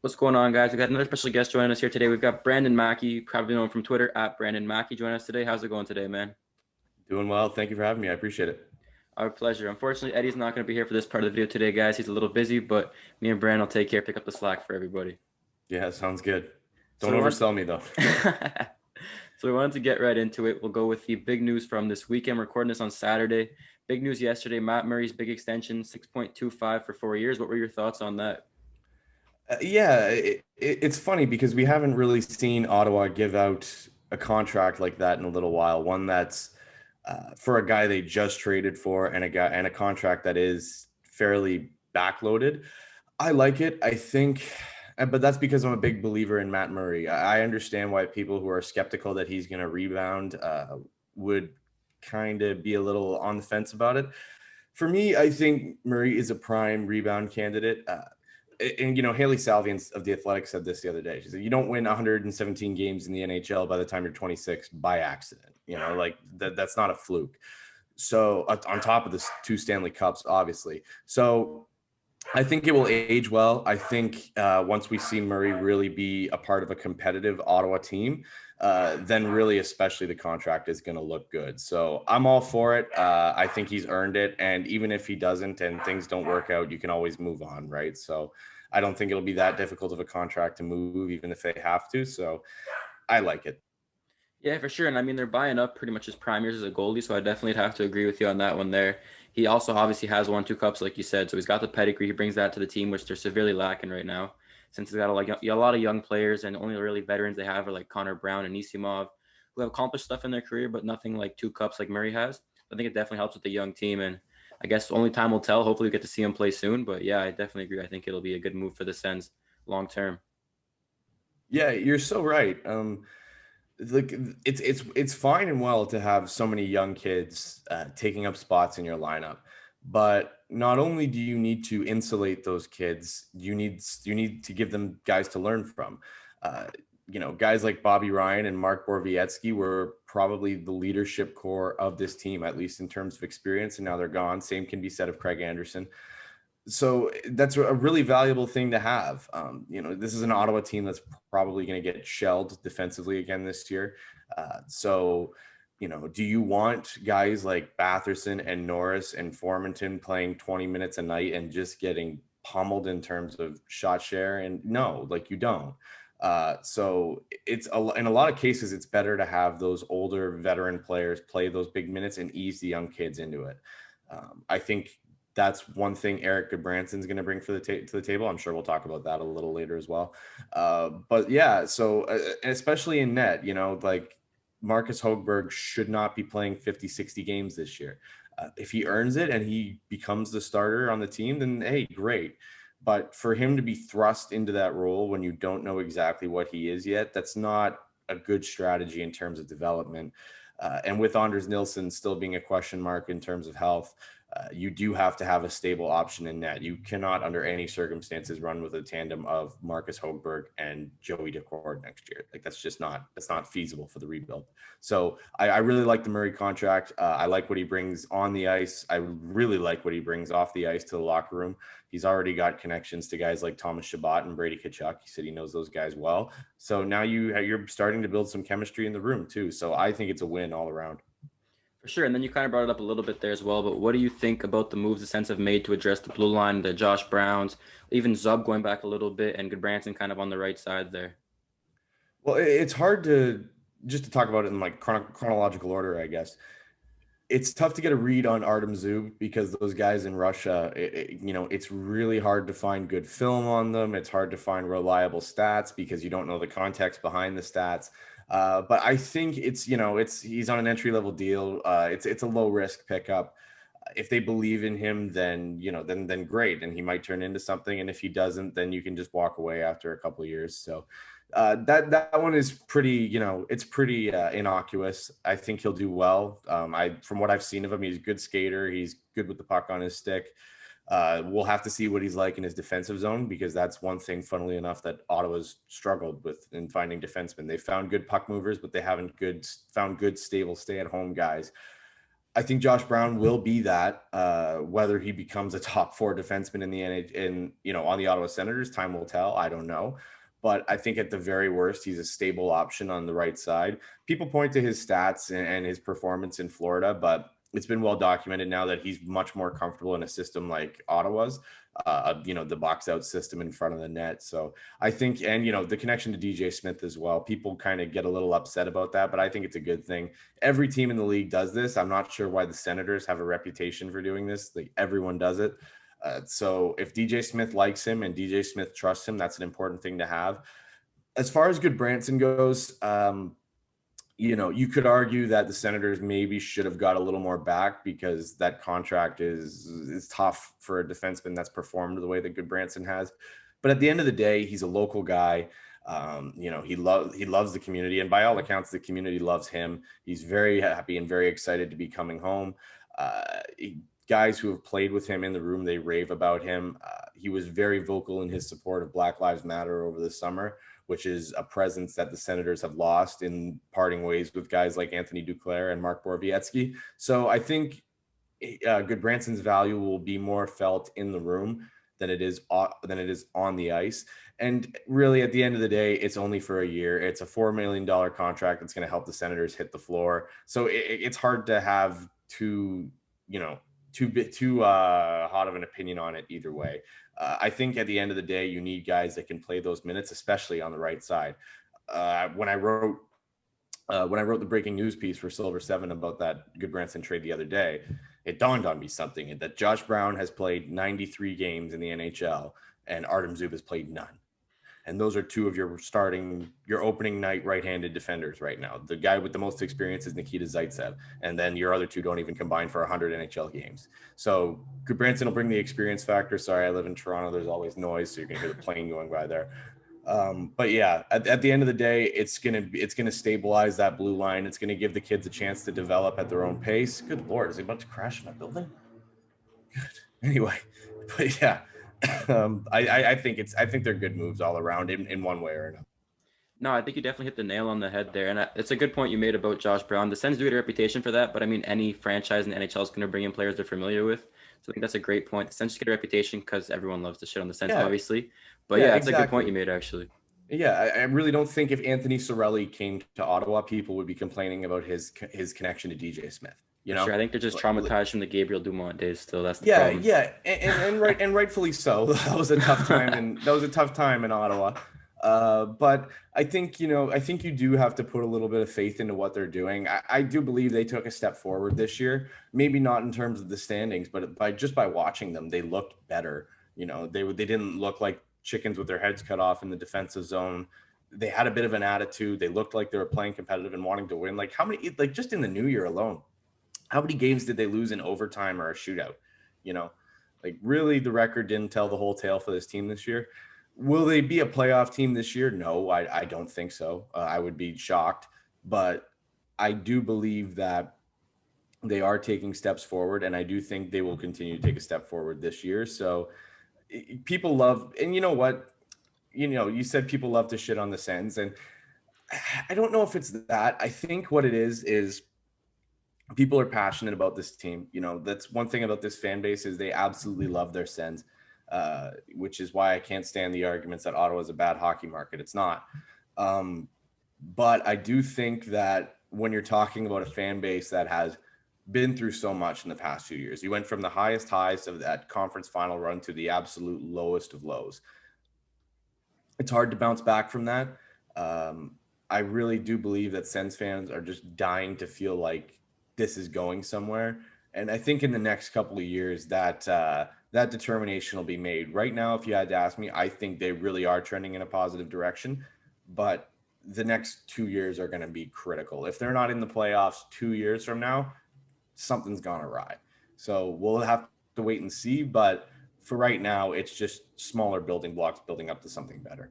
What's going on, guys? We got another special guest joining us here today. We've got Brandon Maki, probably known from Twitter at Brandon Maki, joining us today. How's it going today, man? Doing well. Thank you for having me. I appreciate it. Our pleasure. Unfortunately, Eddie's not going to be here for this part of the video today, guys. He's a little busy, but me and Brandon will take care, pick up the slack for everybody. Yeah, sounds good. So Don't we want, oversell me though. so we wanted to get right into it. We'll go with the big news from this weekend. We're recording this on Saturday. Big news yesterday: Matt Murray's big extension, 6.25 for 4 years. What were your thoughts on that? It's funny because we haven't really seen Ottawa give out a contract like that in a little while. One that's for a guy they just traded for, and a contract that is fairly backloaded. I like it. I think, but that's because I'm a big believer in Matt Murray. I understand why people who are skeptical that he's going to rebound would kind of be a little on the fence about it. For me, I think Murray is a prime rebound candidate. And Haley Salvian of the Athletic said this the other day. She said, "You don't win 117 games in the NHL by the time you're 26 by accident. Like that's not a fluke." So on top of this, two Stanley Cups, obviously. So I think it will age well. I think once we see Murray really be a part of a competitive Ottawa team, then really, especially the contract is going to look good. So I'm all for it. I think he's earned it. And even if he doesn't and things don't work out, you can always move on, right? So I don't think it'll be that difficult of a contract to move, even if they have to. So I like it. Yeah, for sure. And I mean, they're buying up pretty much his prime years as a goalie, so I definitely have to agree with you on that one there. He also obviously has won two cups, like you said, so he's got the pedigree. He brings that to the team, which they're severely lacking right now, since he's got a lot of young players, and only really veterans they have are like Connor Brown and Nisimov, who have accomplished stuff in their career, but nothing like two cups like Murray has. I think it definitely helps with the young team, and I guess only time will tell. Hopefully, we get to see him play soon. But yeah, I definitely agree. I think it'll be a good move for the Sens long term. Yeah, you're so right. Like it's fine and well to have so many young kids taking up spots in your lineup, but not only do you need to insulate those kids, you need to give them guys to learn from. uh, Guys like Bobby Ryan and Mark Borvietsky were probably the leadership core of this team, at least in terms of experience, and now they're gone. Same can be said of Craig Anderson. So that's a really valuable thing to have. This is an Ottawa team that's probably going to get shelled defensively again this year. Do you want guys like Batherson and Norris and Formanton playing 20 minutes a night and just getting pummeled in terms of shot share? And no, like you don't. In a lot of cases, it's better to have those older veteran players play those big minutes and ease the young kids into it. I think that's one thing Eric Goodbranson's going to bring to the table. I'm sure we'll talk about that a little later as well. But yeah, so especially in net, like Marcus Hogberg should not be playing 50, 60 games this year. If he earns it and he becomes the starter on the team, then hey, great. But for him to be thrust into that role when you don't know exactly what he is yet, that's not a good strategy in terms of development. And with Anders Nilsson still being a question mark in terms of health, you do have to have a stable option in net. You cannot, under any circumstances, run with a tandem of Marcus Hogberg and Joey Decord next year. Like that's not feasible for the rebuild. So I really like the Murray contract. I like what he brings on the ice. I really like what he brings off the ice to the locker room. He's already got connections to guys like Thomas Chabot and Brady Tkachuk. He said he knows those guys well. So now you're starting to build some chemistry in the room too. So I think it's a win all around. For sure. And then you kind of brought it up a little bit there as well. But what do you think about the moves the Sens have made to address the blue line, the Josh Browns, even Zub going back a little bit, and Goodbranson kind of on the right side there? Well, it's hard to just to talk about it in like chronological order, I guess. It's tough to get a read on Artem Zub because those guys in Russia, it's really hard to find good film on them. It's hard to find reliable stats because you don't know the context behind the stats. But I think he's on an entry level deal. It's a low risk pickup. If they believe in him, then then great, and he might turn into something. And if he doesn't, then you can just walk away after a couple of years. So that one is pretty, it's pretty innocuous. I think he'll do well. From what I've seen of him, he's a good skater. He's good with the puck on his stick. We'll have to see what he's like in his defensive zone, because that's one thing, funnily enough, that Ottawa's struggled with in finding defensemen. They found good puck movers, but they haven't found good, stable, stay-at-home guys. I think Josh Brown will be that. Whether he becomes a top four defenseman in the on the Ottawa Senators, time will tell. I don't know, but I think at the very worst, he's a stable option on the right side. People point to his stats and his performance in Florida, but it's been well documented now that he's much more comfortable in a system like Ottawa's. The box out system in front of the net. So I think, and the connection to DJ Smith as well. People kind of get a little upset about that, but I think it's a good thing. Every team in the league does this. I'm not sure why the Senators have a reputation for doing this. Like everyone does it. So if DJ Smith likes him and DJ Smith trusts him, that's an important thing to have. As far as Good Branson goes, you could argue that the Senators maybe should have got a little more back because that contract is tough for a defenseman that's performed the way that Good Branson has. But at the end of the day, he's a local guy. He loves the community, and by all accounts, the community loves him. He's very happy and very excited to be coming home. Guys who have played with him in the room, they rave about him. He was very vocal in his support of Black Lives Matter over the summer, which is a presence that the Senators have lost in parting ways with guys like Anthony Duclair and Mark Borowiecki. So I think Good Branson's value will be more felt in the room than it is on the ice. And really, at the end of the day, it's only for a year. It's a $4 million contract that's going to help the Senators hit the floor. So it's hard to have too hot of an opinion on it either way. I think at the end of the day, you need guys that can play those minutes, especially on the right side. When I wrote the breaking news piece for Silver 7 about that Goodbranson trade the other day, it dawned on me something, that Josh Brown has played 93 games in the NHL and Artem Zub has played none. And those are two of your opening night right-handed defenders right now. The guy with the most experience is Nikita Zaitsev. And then your other two don't even combine for 100 NHL games. So Goodbranson will bring the experience factor. Sorry, I live in Toronto. There's always noise, so you're going to hear the plane going by there. But yeah, at the end of the day, it's gonna stabilize that blue line. It's gonna give the kids a chance to develop at their own pace. Good Lord, is he about to crash in a building? Good. Anyway, but yeah, I think they're good moves all around in one way or another. No, I think you definitely hit the nail on the head there. And it's a good point you made about Josh Brown. The Sens do get a reputation for that, but I mean, any franchise in the NHL is going to bring in players they're familiar with. So I think that's a great point. The Sens just get a reputation because everyone loves to shit on the Sens, obviously. But yeah, that's exactly a good point you made, actually. Yeah, I really don't think if Anthony Cirelli came to Ottawa, people would be complaining about his connection to DJ Smith. Sure, I think they're just traumatized from the Gabriel Dumont days. Still, that's the problem. Yeah, and rightfully so. That was a tough time in Ottawa. But I think you do have to put a little bit of faith into what they're doing. I do believe they took a step forward this year. Maybe not in terms of the standings, but by watching them, they looked better. They didn't look like chickens with their heads cut off in the defensive zone. They had a bit of an attitude. They looked like they were playing competitive and wanting to win. Like just in the new year alone, how many games did they lose in overtime or a shootout? Really the record didn't tell the whole tale for this team this year. Will they be a playoff team this year? No, I don't think so. I would be shocked, but I do believe that they are taking steps forward, and I do think they will continue to take a step forward this year. So people love, and you know what? You said people love to shit on the Sens, and I don't know if it's that. I think what it is people are passionate about this team. That's one thing about this fan base is they absolutely love their Sens. Which is why I can't stand the arguments that Ottawa is a bad hockey market. It's not. But I do think that when you're talking about a fan base that has been through so much in the past few years, you went from the highest highs of that conference final run to the absolute lowest of lows. It's hard to bounce back from that. I really do believe that Sens fans are just dying to feel like this is going somewhere. And I think in the next couple of years that determination will be made. Right now, if you had to ask me, I think they really are trending in a positive direction, but the next 2 years are going to be critical. If they're not in the playoffs 2 years from now, something's gone awry. So we'll have to wait and see, but for right now, it's just smaller building blocks building up to something better.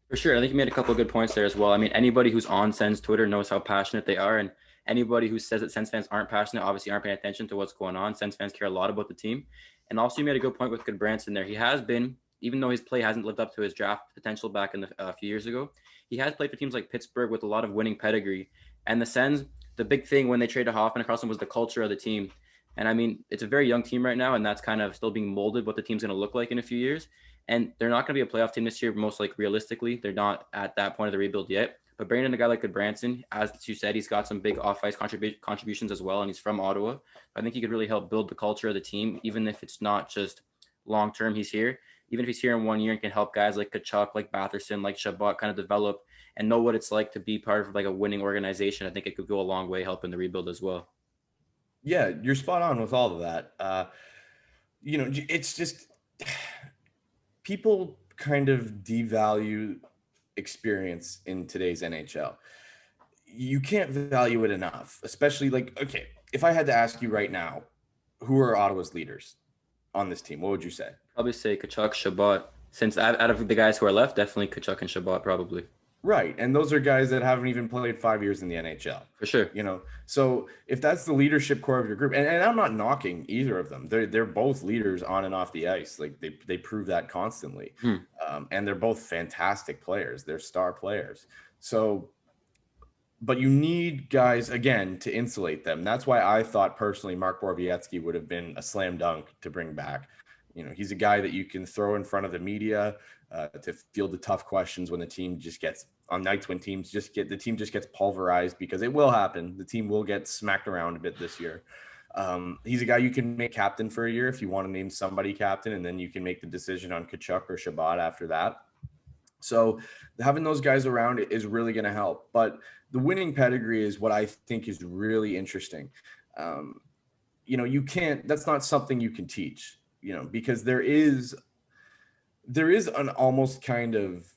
For sure. I think you made a couple of good points there as well. I mean, anybody who's on Sens Twitter knows how passionate they are, and anybody who says that Sens fans aren't passionate obviously aren't paying attention to what's going on. Sens fans care a lot about the team. And also you made a good point with Goodbranson there. He has been, even though his play hasn't lived up to his draft potential back in a few years ago, he has played for teams like Pittsburgh with a lot of winning pedigree. And the Sens, the big thing when they traded Hoffman across him was the culture of the team. And I mean, it's a very young team right now, and that's kind of still being molded what the team's going to look like in a few years. And they're not going to be a playoff team this year, most like realistically. They're not at that point of the rebuild yet. But bringing in a guy like Goodbranson, as you said, he's got some big off-ice contributions as well, and he's from Ottawa. I think he could really help build the culture of the team, even if it's not just long-term he's here. Even if he's here in 1 year and can help guys like Kachuk, like Batherson, like Chabot kind of develop and know what it's like to be part of like a winning organization, I think it could go a long way helping the rebuild as well. Yeah, you're spot on with all of that. It's just people kind of devalue experience in today's NHL. You can't value it enough, especially like, okay, if I had to ask you right now, who are Ottawa's leaders on this team, what would you say? Probably say Kachuk, Chabot. Since out of the guys who are left, definitely Kachuk and Chabot probably. Right. And those are guys that haven't even played 5 years in the NHL. For sure. So if that's the leadership core of your group, and I'm not knocking either of them. They're both leaders on and off the ice. Like they prove that constantly. And they're both fantastic players. They're star players. So, but you need guys, again, to insulate them. That's why I thought personally Mark Borowiecki would have been a slam dunk to bring back. He's a guy that you can throw in front of the media to field the tough questions when the team just gets on nights when the team just gets pulverized, because it will happen. The team will get smacked around a bit this year. He's a guy you can make captain for a year if you want to name somebody captain, and then you can make the decision on Kachuk or Chabot after that. So having those guys around is really going to help. But the winning pedigree is what I think is really interesting. That's not something you can teach, because there is an almost kind of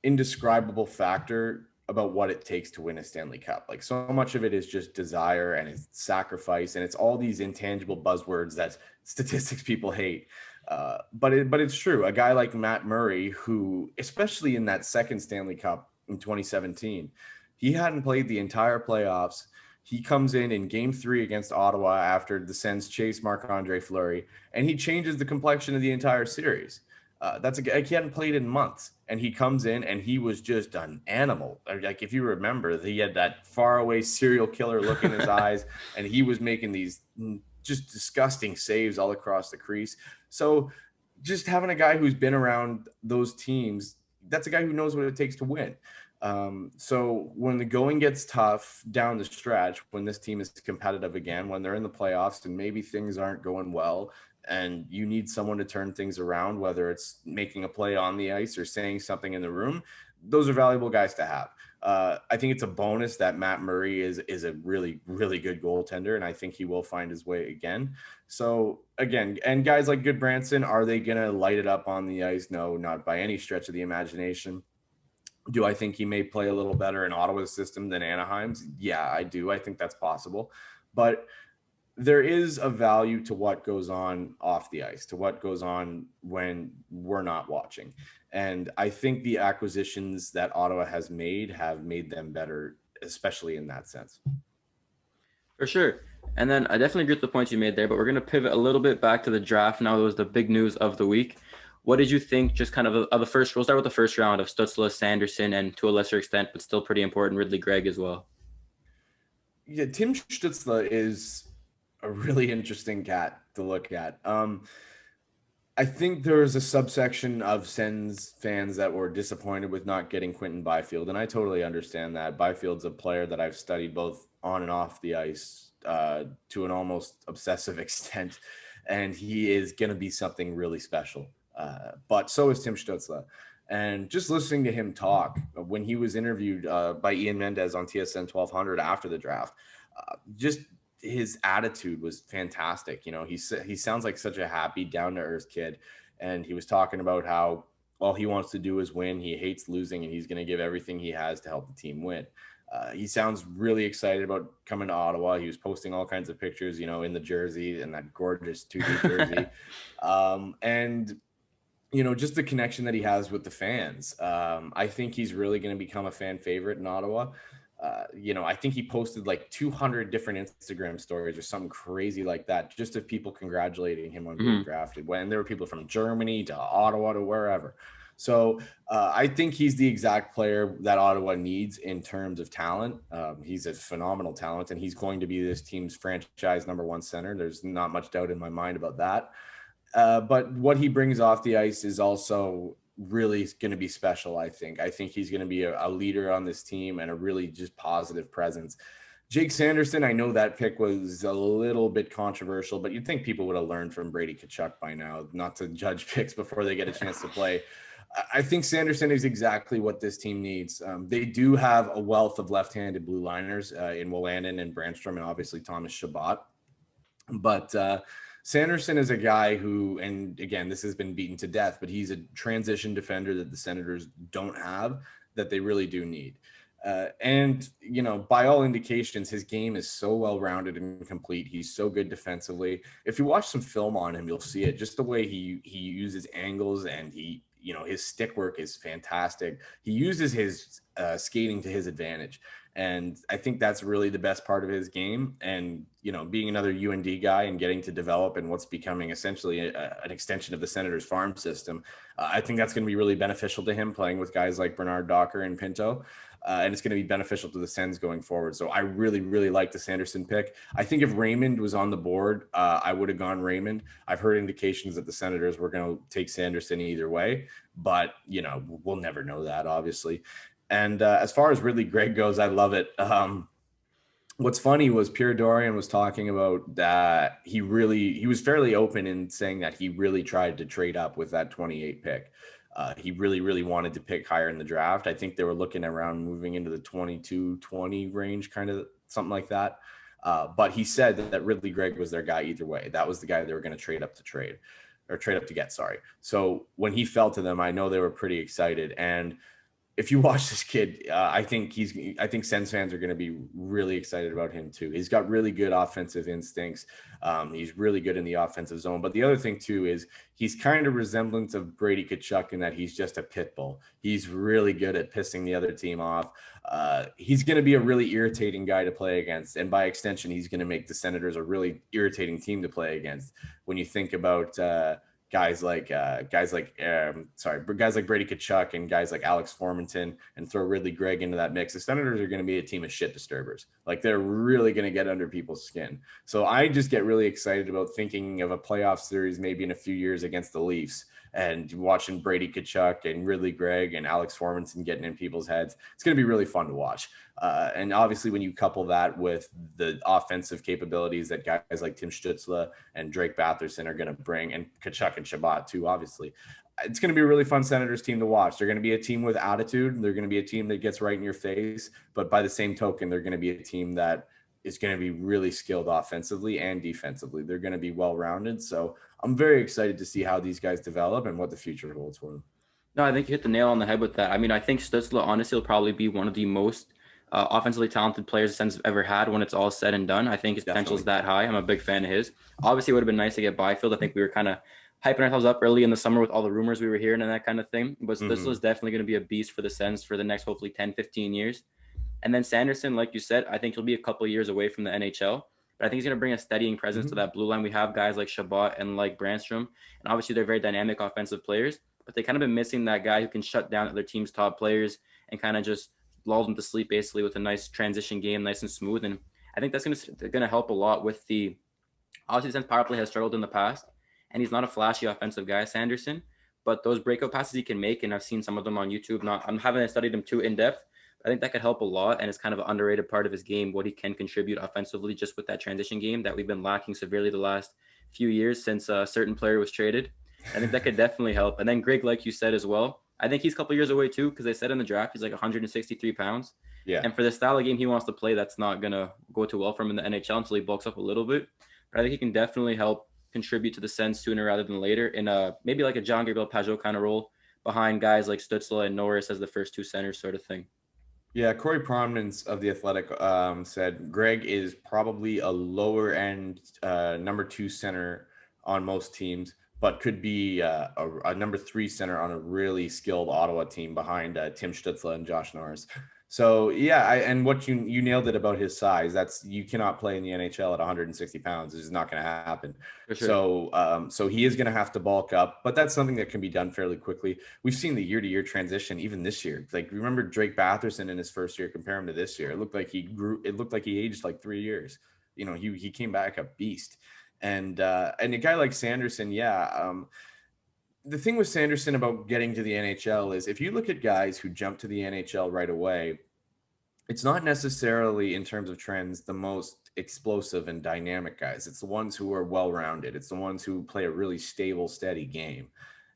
indescribable factor about what it takes to win a Stanley Cup. Like, so much of it is just desire and it's sacrifice, and it's all these intangible buzzwords that statistics people hate. But it's true. A guy like Matt Murray, who, especially in that second Stanley Cup in 2017, he hadn't played the entire playoffs. He comes in Game 3 against Ottawa after the Sens chase Marc-Andre Fleury, and he changes the complexion of the entire series. That's a guy he hadn't played in months, and he comes in and he was just an animal. Like, if you remember, he had that faraway serial killer look in his eyes, and he was making these just disgusting saves all across the crease. So just having a guy who's been around those teams, that's a guy who knows what it takes to win. So when the going gets tough down the stretch, when this team is competitive again, when they're in the playoffs and maybe things aren't going well, and you need someone to turn things around, whether it's making a play on the ice or saying something in the room, those are valuable guys to have. I think it's a bonus that Matt Murray is a really, really good goaltender, and I think he will find his way again. So again, and guys like Goodbranson, are they going to light it up on the ice? No, not by any stretch of the imagination. Do I think he may play a little better in Ottawa's system than Anaheim's? Yeah, I do. I think that's possible. But there is a value to what goes on off the ice, to what goes on when we're not watching. And I think the acquisitions that Ottawa has made have made them better, especially in that sense. For sure. And then I definitely agree with the points you made there, but we're going to pivot a little bit back to the draft now. That was the big news of the week. What did you think just kind of the first – we'll start with the first round of Stützle, Sanderson, and to a lesser extent, but still pretty important, Ridley Gregg as well. Yeah, Tim Stützle is a really interesting cat to look at. I think there was a subsection of Sens fans that were disappointed with not getting Quinton Byfield, and I totally understand that. Byfield's a player that I've studied both on and off the ice to an almost obsessive extent, and he is going to be something really special. But so is Tim Stützle. And just listening to him talk when he was interviewed by Ian Mendez on TSN 1200 after the draft, just his attitude was fantastic. He sounds like such a happy, down-to-earth kid. And he was talking about how all he wants to do is win. He hates losing, and he's going to give everything he has to help the team win. He sounds really excited about coming to Ottawa. He was posting all kinds of pictures, in the jersey and that gorgeous 2D jersey. And just the connection that he has with the fans. I think he's really going to become a fan favorite in Ottawa. I think he posted like 200 different Instagram stories or something crazy like that, just of people congratulating him on being drafted. When there were people from Germany to Ottawa to wherever. So I think he's the exact player that Ottawa needs in terms of talent. He's a phenomenal talent, and he's going to be this team's franchise number one center. There's not much doubt in my mind about that. But what he brings off the ice is also really going to be special. I think he's going to be a leader on this team and a really just positive presence. Jake Sanderson, I know that pick was a little bit controversial, but you'd think people would have learned from Brady Tkachuk by now not to judge picks before they get a chance to play. I think Sanderson is exactly what this team needs. They do have a wealth of left-handed blue liners in Wolanin and Brandstrom, and obviously Thomas Chabot. But Sanderson is a guy who, and again, this has been beaten to death, but he's a transition defender that the Senators don't have that they really do need. And, you know, by all indications, his game is so well-rounded and complete. He's so good defensively. If you watch some film on him, you'll see it. Just the way he uses angles, and he, you know, his stick work is fantastic. He uses his skating to his advantage. And I think that's really the best part of his game. And, you know, being another UND guy and getting to develop in what's becoming essentially an extension of the Senators farm system, I think that's going to be really beneficial to him playing with guys like Bernard Docker and Pinto. And it's going to be beneficial to the Sens going forward. So I really, really like the Sanderson pick. I think if Raymond was on the board, I would have gone Raymond. I've heard indications that the Senators were going to take Sanderson either way, but, you know, we'll never know that, obviously. And as far as Ridley Gregg goes, I love it. What's funny was Pierre Dorian was talking about that he was fairly open in saying that he really tried to trade up with that 28 pick. He really, really wanted to pick higher in the draft. I think they were looking around moving into the 22-20 range, kind of something like that. But he said that Ridley Gregg was their guy either way. That was the guy they were going to trade up to get. Sorry. So when he fell to them, I know they were pretty excited. And if you watch this kid, I think Sens fans are going to be really excited about him too. He's got really good offensive instincts. He's really good in the offensive zone. But the other thing too is he's kind of resemblance of Brady Tkachuk in that he's just a pit bull. He's really good at pissing the other team off. He's going to be a really irritating guy to play against, and by extension, he's going to make the Senators a really irritating team to play against. When you think about guys like Brady Tkachuk and guys like Alex Formenton, and throw Ridley Gregg into that mix, the Senators are going to be a team of shit disturbers. Like, they're really going to get under people's skin. So I just get really excited about thinking of a playoff series maybe in a few years against the Leafs, and watching Brady Tkachuk and Ridley Gregg and Alex Formenton getting in people's heads. It's going to be really fun to watch. And obviously, when you couple that with the offensive capabilities that guys like Tim Stützle and Drake Batherson are going to bring, and Tkachuk and Chabot too, obviously, it's going to be a really fun Senators team to watch. They're going to be a team with attitude. They're going to be a team that gets right in your face. But by the same token, they're going to be a team that is going to be really skilled offensively and defensively. They're going to be well-rounded. So I'm very excited to see how these guys develop and what the future holds for them. No, I think you hit the nail on the head with that. I mean, I think Stützle honestly will probably be one of the most offensively talented players the Sens have ever had when it's all said and done. I think his potential is that high. I'm a big fan of his. Obviously, it would have been nice to get Byfield. I think we were kind of hyping ourselves up early in the summer with all the rumors we were hearing and that kind of thing. But Stützle is definitely going to be a beast for the Sens for the next, hopefully, 10, 15 years. And then Sanderson, like you said, I think he'll be a couple of years away from the NHL. But I think he's going to bring a steadying presence to that blue line. We have guys like Chabot and like Brandstrom. And obviously, they're very dynamic offensive players. But they kind of been missing that guy who can shut down other teams' top players and kind of just lull them to sleep basically with a nice transition game, nice and smooth. And I think that's going to help a lot with the – obviously, since power play has struggled in the past, and he's not a flashy offensive guy, Sanderson, but those breakout passes he can make, and I've seen some of them on YouTube. I haven't studied him too in-depth, but I think that could help a lot, and it's kind of an underrated part of his game, what he can contribute offensively just with that transition game that we've been lacking severely the last few years since a certain player was traded. I think that could definitely help. And then Greg, like you said as well, I think he's a couple years away too, because they said in the draft he's like 163 pounds. Yeah. And for the style of game he wants to play, that's not going to go too well for him in the NHL until he bulks up a little bit. But I think he can definitely help contribute to the Sens sooner rather than later in maybe like a John Gabriel Pajot kind of role behind guys like Stützle and Norris as the first two centers sort of thing. Yeah, Corey Prominence of The Athletic said Greg is probably a lower end number 2 center on most teams, but could be a number 3 center on a really skilled Ottawa team behind Tim Stützle and Josh Norris. So yeah, and what you nailed it about his size. That's you cannot play in the NHL at 160 pounds. It's just not going to happen. For sure. So he is going to have to bulk up, but that's something that can be done fairly quickly. We've seen the year-to-year transition even this year. Like remember Drake Batherson in his first year, compare him to this year. It looked like he grew. It looked like he aged like 3 years. You know, he came back a beast. And a guy like Sanderson, yeah. The thing with Sanderson about getting to the NHL is if you look at guys who jump to the NHL right away, it's not necessarily in terms of trends the most explosive and dynamic guys. It's the ones who are well rounded. It's the ones who play a really stable, steady game.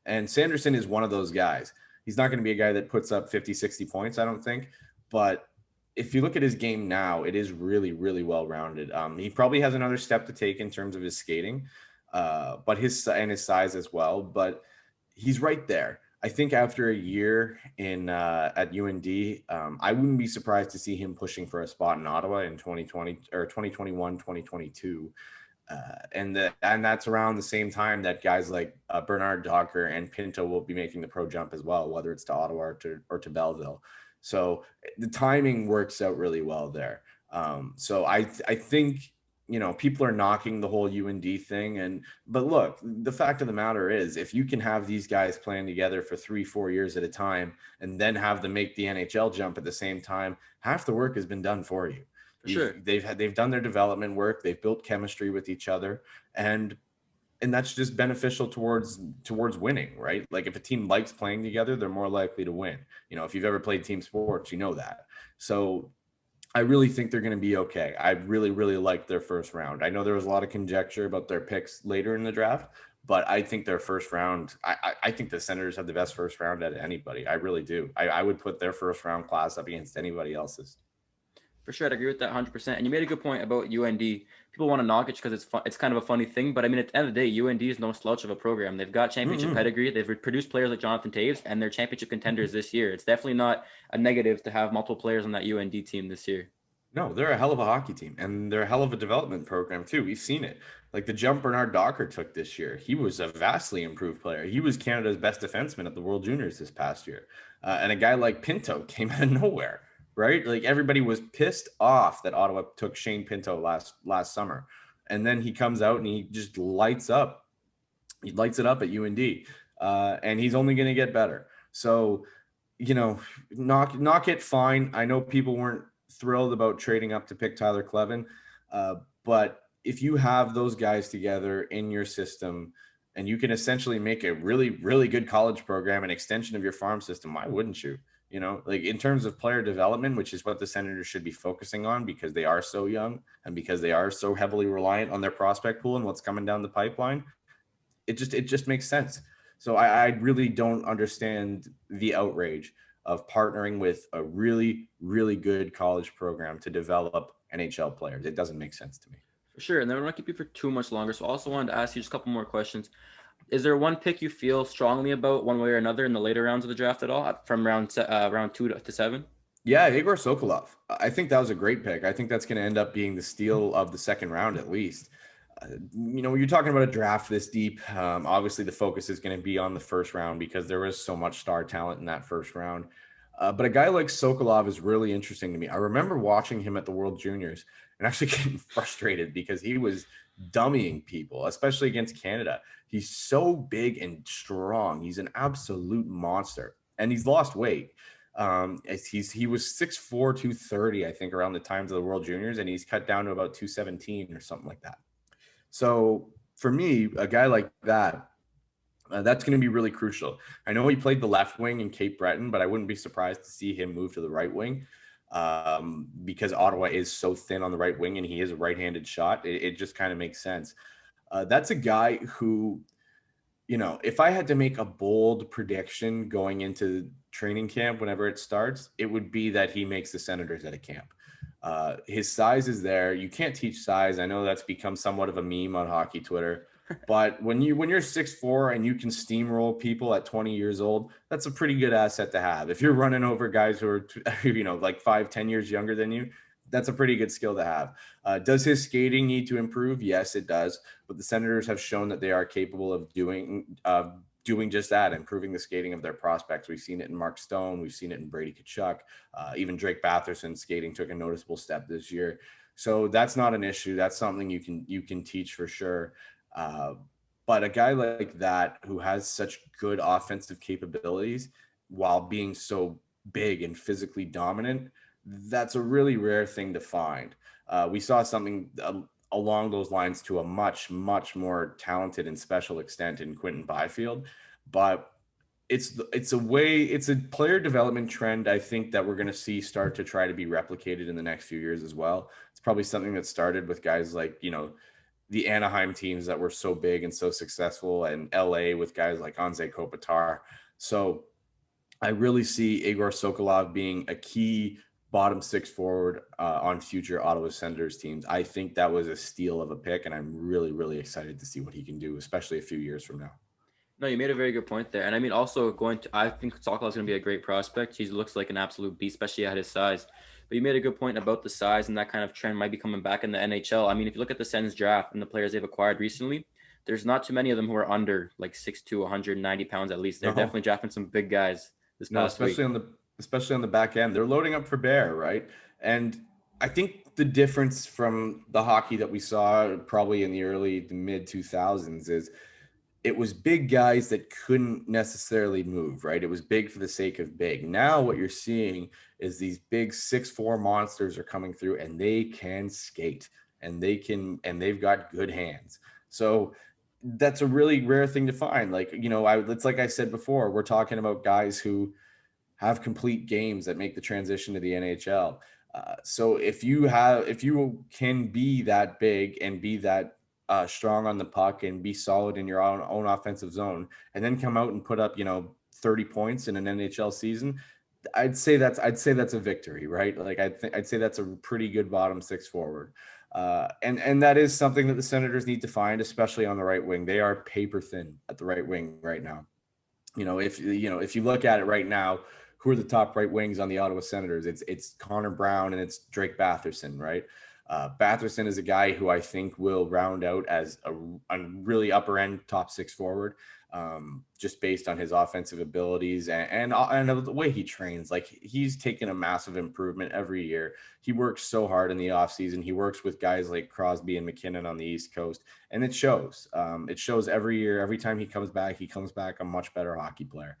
And Sanderson is one of those guys. He's not going to be a guy that puts up 50, 60 points, I don't think. But if you look at his game now, it is really, really well rounded. He probably has another step to take in terms of his skating, but his size as well. But he's right there. I think after a year in at UND, I wouldn't be surprised to see him pushing for a spot in Ottawa in 2020 or 2021, 2022. And that's around the same time that guys like Bernard Docker and Pinto will be making the pro jump as well, whether it's to Ottawa or to Belleville. So the timing works out really well there. So I think people are knocking the whole UND thing, but look, the fact of the matter is, if you can have these guys playing together for 3-4 years at a time, and then have them make the NHL jump at the same time, half the work has been done for you. For sure. They've done their development work, they've built chemistry with each other, and that's just beneficial towards winning, right? Like if a team likes playing together, they're more likely to win. If you've ever played team sports, you know that. So I really think they're going to be okay. I really, really like their first round. I know there was a lot of conjecture about their picks later in the draft, but I think their first round, I think the Senators have the best first round out of anybody. I really do. I would put their first round class up against anybody else's. For sure, I'd agree with that 100%. And you made a good point about UND. People want to knock it because it's fun. It's kind of a funny thing, but I mean, at the end of the day, UND is no slouch of a program. They've got championship pedigree. They've produced players like Jonathan Taves, and they're championship contenders this year. It's definitely not a negative to have multiple players on that UND team this year. No, they're a hell of a hockey team, and they're a hell of a development program too. We've seen it. Like the jump Bernard Docker took this year, he was a vastly improved player. He was Canada's best defenseman at the World Juniors this past year, and a guy like Pinto came out of nowhere, right? Like everybody was pissed off that Ottawa took Shane Pinto last summer, and then he comes out and he just lights up. He lights it up at UND, and he's only going to get better. So, knock it fine. I know people weren't thrilled about trading up to pick Tyler Clevin. But if you have those guys together in your system and you can essentially make a really, really good college program, an extension of your farm system, why wouldn't you? Like in terms of player development, which is what the Senators should be focusing on because they are so young and because they are so heavily reliant on their prospect pool and what's coming down the pipeline, it just makes sense. So I really don't understand the outrage of partnering with a really, really good college program to develop NHL players. It doesn't make sense to me. For sure. And then we're not keep you for too much longer. So I also wanted to ask you just a couple more questions. Is there one pick you feel strongly about one way or another in the later rounds of the draft at all, from round 2 to 7? Yeah, Igor Sokolov. I think that was a great pick. I think that's going to end up being the steal of the second round at least. When you're talking about a draft this deep, obviously the focus is going to be on the first round because there was so much star talent in that first round. But a guy like Sokolov is really interesting to me. I remember watching him at the World Juniors and actually getting frustrated because he was dummying people, especially against Canada. He's so big and strong. He's an absolute monster, and he's lost weight. He was 6'4", 230, I think, around the times of the World Juniors, and he's cut down to about 217 or something like that. So for me, a guy like that, that's going to be really crucial. I know he played the left wing in Cape Breton, but I wouldn't be surprised to see him move to the right wing because Ottawa is so thin on the right wing and he is a right-handed shot. It just kind of makes sense. That's a guy who, if I had to make a bold prediction going into training camp whenever it starts, it would be that he makes the Senators at a camp. His size is there. You can't teach size. I know that's become somewhat of a meme on hockey Twitter, but when you're 6'4" and you can steamroll people at 20 years old, that's a pretty good asset to have. If you're running over guys who are, like 5-10 years younger than you, that's a pretty good skill to have. Does his skating need to improve? Yes, it does. But the Senators have shown that they are capable of doing just that, improving the skating of their prospects. We've seen it in Mark Stone. We've seen it in Brady Tkachuk. Even Drake Batherson skating took a noticeable step this year. So that's not an issue. That's something you can teach for sure. Uh, but a guy like that who has such good offensive capabilities while being so big and physically dominant, that's a really rare thing to find. We saw something along those lines to a much, much more talented and special extent in Quentin Byfield. But it's a player development trend I think that we're going to see start to try to be replicated in the next few years as well. It's probably something that started with guys like, the Anaheim teams that were so big and so successful, and LA with guys like Anze Kopitar. So I really see Igor Sokolov being a key bottom six forward on future Ottawa Senators teams. I think that was a steal of a pick, and I'm really, really excited to see what he can do, especially a few years from now. No, you made a very good point there. And I mean, also I think Sokol is going to be a great prospect. He looks like an absolute beast, especially at his size. But you made a good point about the size, and that kind of trend might be coming back in the NHL. I mean, if you look at the Sens draft and the players they've acquired recently, there's not too many of them who are under like 6'2", 190 pounds at least. They're No, definitely drafting some big guys this no, past week. especially on the back end, they're loading up for bear, right? And I think the difference from the hockey that we saw probably in the mid 2000s is it was big guys that couldn't necessarily move, right? It was big for the sake of big. Now what you're seeing is these big 6'4" monsters are coming through, and they can skate, and they've got good hands. So that's a really rare thing to find. Like, it's like I said before, we're talking about guys who have complete games that make the transition to the NHL. So if you can be that big and be that strong on the puck and be solid in your own offensive zone, and then come out and put up 30 points in an NHL season, I'd say that's a victory, right? Like I'd say that's a pretty good bottom six forward. And that is something that the Senators need to find, especially on the right wing. They are paper thin at the right wing right now. If you look at it right now, who are the top right wings on the Ottawa Senators? It's Connor Brown and it's Drake Batherson, right? Batherson is a guy who I think will round out as a really upper end top six forward, just based on his offensive abilities and the way he trains. Like, he's taken a massive improvement every year. He works so hard in the offseason. He works with guys like Crosby and McKinnon on the East Coast, and it shows. It shows every year. Every time he comes back a much better hockey player.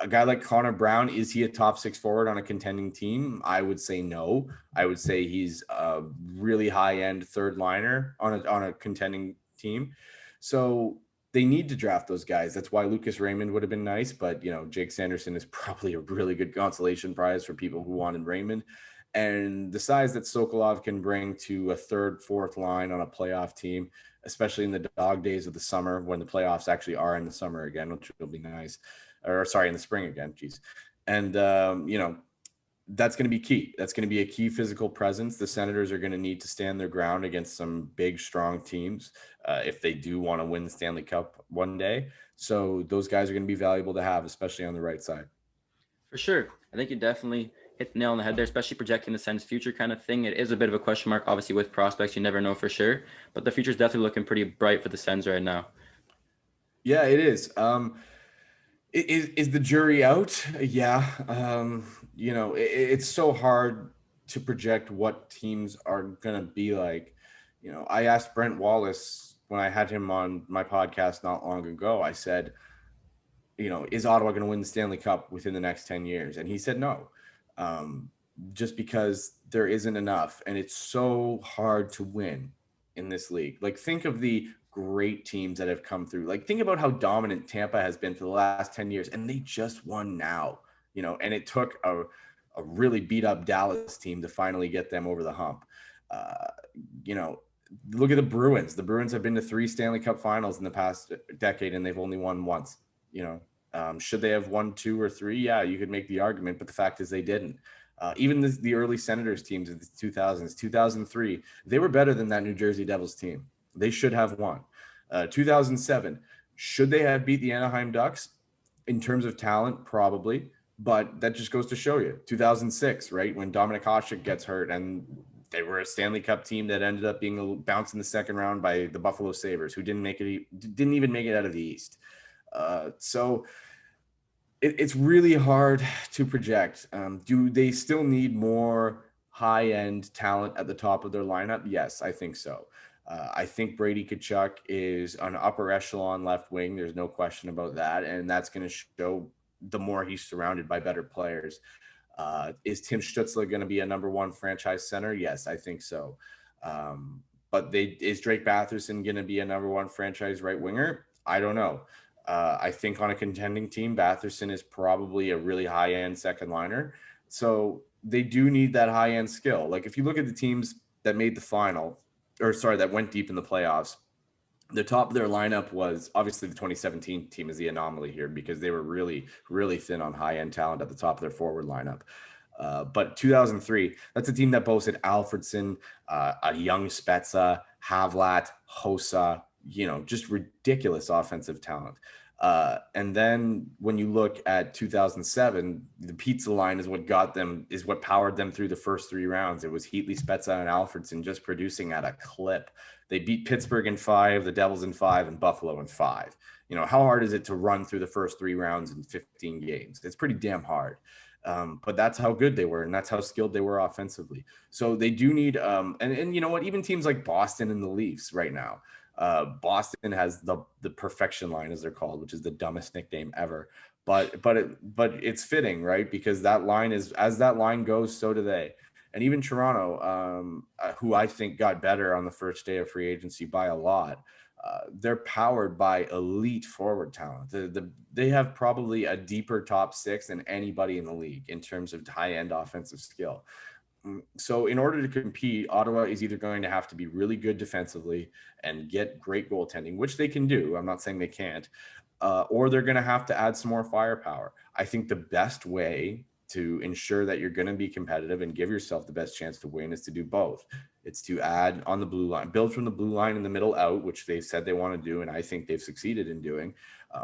A guy like Connor Brown, is he a top six forward on a contending team? I would say no. I would say he's a really high end third liner on a contending team. So they need to draft those guys. That's why Lucas Raymond would have been nice, but Jake Sanderson is probably a really good consolation prize for people who wanted Raymond. And the size that Sokolov can bring to a third, fourth line on a playoff team, especially in the dog days of the summer when the playoffs actually are in the summer again, which will be nice. Or sorry, in the spring again. Geez. And, that's going to be key. That's going to be a key physical presence. The Senators are going to need to stand their ground against some big, strong teams if they do want to win the Stanley Cup one day. So those guys are going to be valuable to have, especially on the right side. For sure. I think you definitely hit the nail on the head there, especially projecting the Sens' future kind of thing. It is a bit of a question mark, obviously, with prospects. You never know for sure. But the future is definitely looking pretty bright for the Sens right now. Yeah, it is. Is the jury out? Yeah. It's so hard to project what teams are going to be like. I asked Brent Wallace when I had him on my podcast not long ago. I said, is Ottawa going to win the Stanley Cup within the next 10 years? And he said no, just because there isn't enough. And it's so hard to win in this league. Like, think of the great teams that have come through. Like, think about how dominant Tampa has been for the last 10 years, and they just won now, and it took a really beat up Dallas team to finally get them over the hump. Uh, you know, Look at the Bruins. The Bruins have been to 3 Stanley Cup finals in the past decade, and they've only won once. Should they have won 2 or 3? Yeah, you could make the argument, but the fact is they didn't. Even the early Senators teams in the 2000s, 2003, they were better than that New Jersey Devils team. They should have won. 2007, should they have beat the Anaheim Ducks in terms of talent? Probably, but that just goes to show you. 2006, right, when Dominic Hasek gets hurt, and they were a Stanley Cup team that ended up being bounced in the second round by the Buffalo Sabres, who didn't even make it out of the East. So it's really hard to project. Do they still need more high end talent at the top of their lineup? Yes, I think so. I think Brady Kachuk is an upper echelon left wing. There's no question about that. And that's going to show the more he's surrounded by better players. Is Tim Stutzler going to be a number one franchise center? Yes, I think so. Um, but is Drake Batherson going to be a number one franchise right winger? I don't know. I think on a contending team, Batherson is probably a really high end second liner. So they do need that high end skill. Like if you look at the teams that made the final, or sorry, that went deep in the playoffs, the top of their lineup was obviously the 2017 team is the anomaly here because they were really, really thin on high end talent at the top of their forward lineup. But 2003, that's a team that boasted Alfredson, a young Spezza, Havlat, Hossa, just ridiculous offensive talent. And then when you look at 2007, the pizza line is what powered them through the first three rounds. It was Heatley, Spezza, and Alfredson just producing at a clip. They beat Pittsburgh in 5, the Devils in 5, and Buffalo in 5. How hard is it to run through the first three rounds in 15 games? It's pretty damn hard. But that's how good they were, and that's how skilled they were offensively. So they do need, and you know what? Even teams like Boston and the Leafs right now, Boston has the perfection line, as they're called, which is the dumbest nickname ever. But it's fitting, right? Because that line is, as that line goes, so do they. And even Toronto, who I think got better on the first day of free agency by a lot, they're powered by elite forward talent. They have probably a deeper top six than anybody in the league in terms of high-end offensive skill. So in order to compete, Ottawa is either going to have to be really good defensively and get great goaltending, which they can do. I'm not saying they can't, or they're going to have to add some more firepower. I think the best way to ensure that you're going to be competitive and give yourself the best chance to win is to do both. It's to add on the blue line, build from the blue line in the middle out, which they've said they want to do, and I think they've succeeded in doing.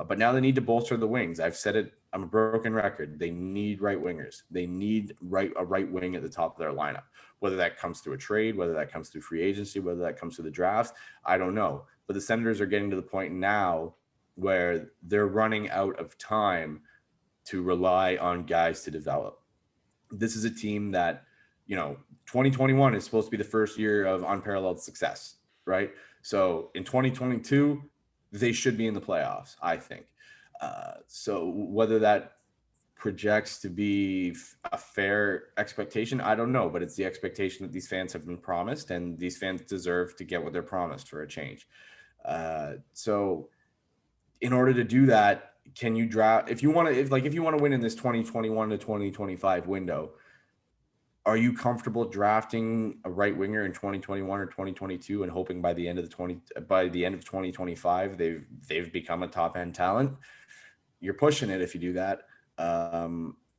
But now they need to bolster the wings. I've said it. I'm a broken record. They need right wingers. They need a right wing at the top of their lineup. Whether that comes through a trade, whether that comes through free agency, whether that comes through the drafts, I don't know. But the Senators are getting to the point now where they're running out of time to rely on guys to develop. This is a team that, 2021 is supposed to be the first year of unparalleled success, right? So in 2022, they should be in the playoffs, I think. So whether that projects to be a fair expectation, I don't know, but it's the expectation that these fans have been promised, and these fans deserve to get what they're promised for a change. So in order to do that, can you draft, if you want to win in this 2021 to 2025 window, are you comfortable drafting a right winger in 2021 or 2022 and hoping by the end of 2025 they've become a top end talent? You're pushing it if you do that.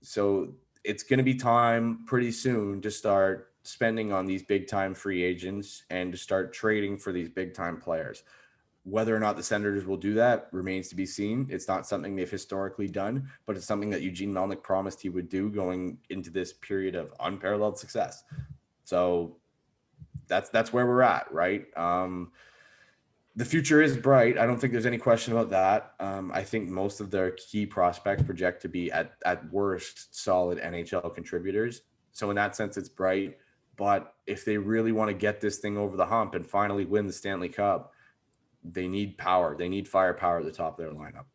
So it's going to be time pretty soon to start spending on these big time free agents and to start trading for these big time players. Whether or not the Senators will do that remains to be seen. It's not something they've historically done, but it's something that Eugene Melnyk promised he would do going into this period of unparalleled success. So that's where we're at, right? The future is bright. I don't think there's any question about that. I think most of their key prospects project to be at worst solid NHL contributors. So in that sense, it's bright. But if they really want to get this thing over the hump and finally win the Stanley Cup, they need power. They need firepower at the top of their lineup.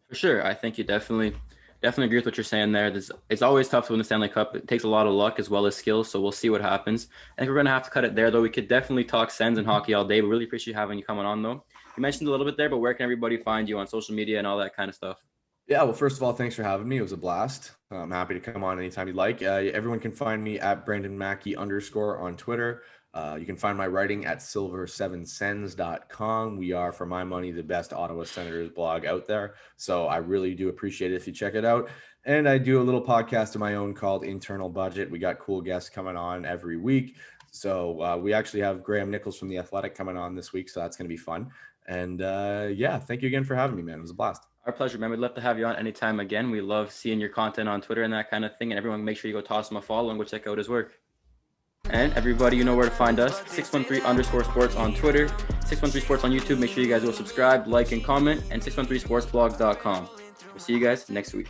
For sure. I think you definitely agree with what you're saying there. It's always tough to win the Stanley Cup. It takes a lot of luck as well as skill. So we'll see what happens. I think we're going to have to cut it there, though. We could definitely talk Sens and hockey all day. We really appreciate having you coming on, though. You mentioned a little bit there, but where can everybody find you on social media and all that kind of stuff? Yeah, well, first of all, thanks for having me. It was a blast. I'm happy to come on anytime you'd like. Everyone can find me at Brandon Maki _ on Twitter. You can find my writing at silver7sens.com. We are, for my money, the best Ottawa Senators blog out there. So I really do appreciate it if you check it out. And I do a little podcast of my own called Internal Budget. We got cool guests coming on every week. So we actually have Graham Nichols from The Athletic coming on this week. So that's going to be fun. And yeah, thank you again for having me, man. It was a blast. Our pleasure, man. We'd love to have you on anytime again. We love seeing your content on Twitter and that kind of thing. And everyone, make sure you go toss him a follow and go check out his work. And everybody, you know where to find us. 613_sports on Twitter, 613 Sports on YouTube. Make sure you guys will subscribe, like, and comment, and 613sportsblog.com. We'll see you guys next week.